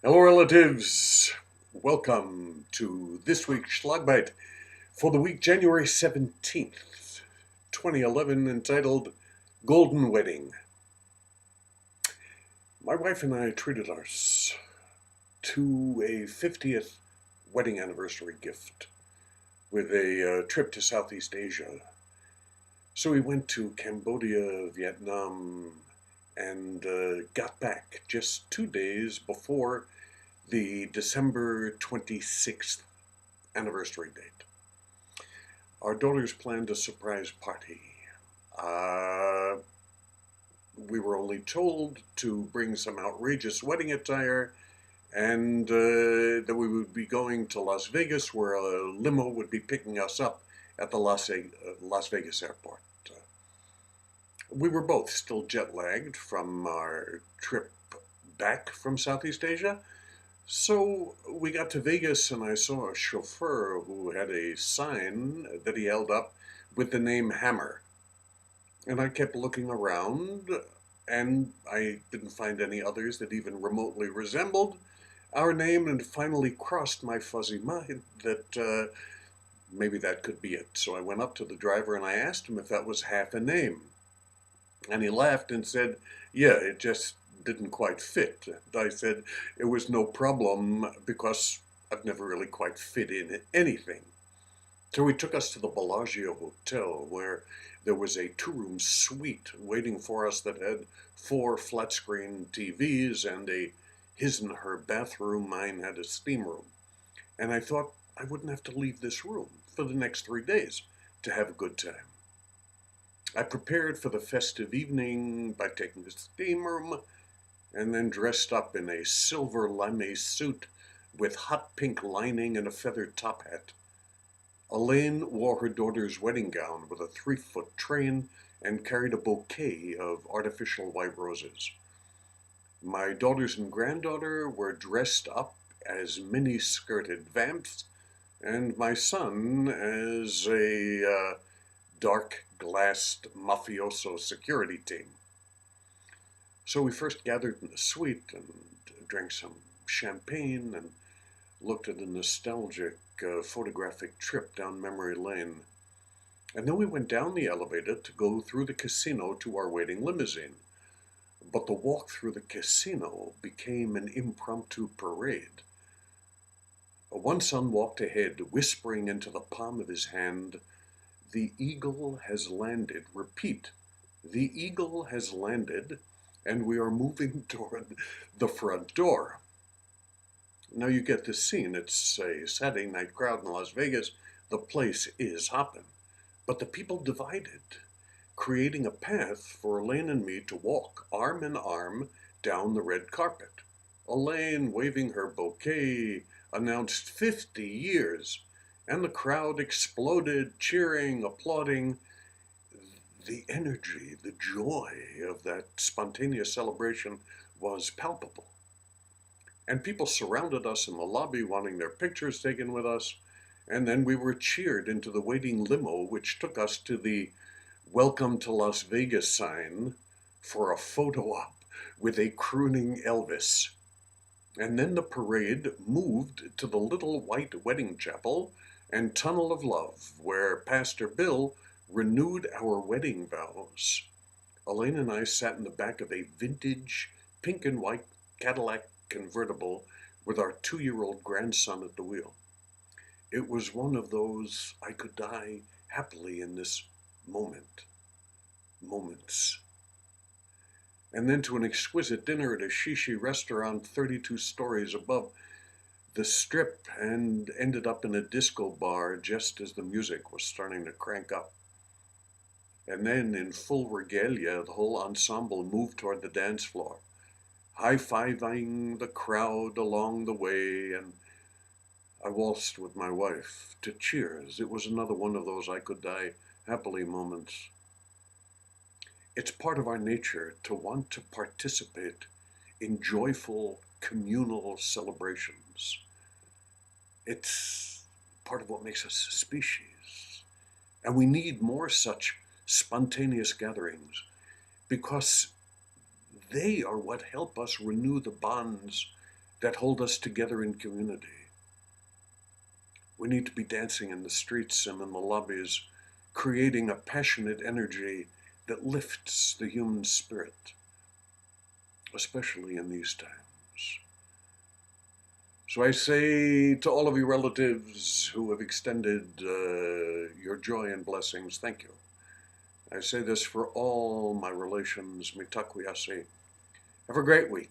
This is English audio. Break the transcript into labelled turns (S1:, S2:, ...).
S1: Hello, relatives. Welcome to this week's Schlagbite for the week January 17th, 2011, entitled Golden Wedding. My wife and I treated ours to a 50th wedding anniversary gift with a trip to Southeast Asia. So we went to Cambodia, Vietnam, and got back just 2 days before the December 26th anniversary date. Our daughters planned a surprise party. We were only told to bring some outrageous wedding attire and that we would be going to Las Vegas, where a limo would be picking us up at the Las Vegas airport. We were both still jet lagged from our trip back from Southeast Asia. So we got to Vegas and I saw a chauffeur who had a sign that he held up with the name Hammer. And I kept looking around and I didn't find any others that even remotely resembled our name, and finally crossed my fuzzy mind that maybe that could be it. So I went up to the driver and I asked him if that was half a name. And he laughed and said, "Yeah, it just didn't quite fit." And I said it was no problem because I've never really quite fit in anything. So he took us to the Bellagio Hotel, where there was a two-room suite waiting for us that had 4 flat-screen TVs and a his and her bathroom. Mine had a steam room. And I thought I wouldn't have to leave this room for the next 3 days to have a good time. I prepared for the festive evening by taking the steam room and then dressed up in a silver lame suit with hot pink lining and a feathered top hat. Elaine wore her daughter's wedding gown with a 3-foot train and carried a bouquet of artificial white roses. My daughters and granddaughter were dressed up as mini-skirted vamps, and my son as a dark-glassed mafioso security team. So we first gathered in the suite and drank some champagne and looked at a nostalgic photographic trip down memory lane. And then we went down the elevator to go through the casino to our waiting limousine. But the walk through the casino became an impromptu parade. One son walked ahead, whispering into the palm of his hand, "The eagle has landed." Repeat, "The eagle has landed, and we are moving toward the front door." Now you get the scene. It's a Saturday night crowd in Las Vegas. The place is hopping. But the people divided, creating a path for Elaine and me to walk arm in arm down the red carpet. Elaine, waving her bouquet, announced 50 years, and the crowd exploded, cheering, applauding. The energy, the joy of that spontaneous celebration was palpable. And people surrounded us in the lobby wanting their pictures taken with us, and then we were cheered into the waiting limo, which took us to the "Welcome to Las Vegas" sign for a photo op with a crooning Elvis. And then the parade moved to the little white wedding chapel and tunnel of love, where Pastor Bill renewed our wedding vows. Elaine and I sat in the back of a vintage pink and white Cadillac convertible with our 2-year-old grandson at the wheel. It was one of those I could die happily in this moments. And then to an exquisite dinner at a shishi restaurant 32 stories above the strip, and ended up in a disco bar just as the music was starting to crank up. And then in full regalia, the whole ensemble moved toward the dance floor, high-fiving the crowd along the way, and I waltzed with my wife to cheers. It was another one of those I could die happily moments. It's part of our nature to want to participate in joyful communal celebrations. It's part of what makes us a species. And we need more such spontaneous gatherings because they are what help us renew the bonds that hold us together in community. We need to be dancing in the streets and in the lobbies, creating a passionate energy that lifts the human spirit, especially in these times. So I say to all of you relatives who have extended your joy and blessings, thank you. I say this for all my relations, mitaku yasi. Have a great week.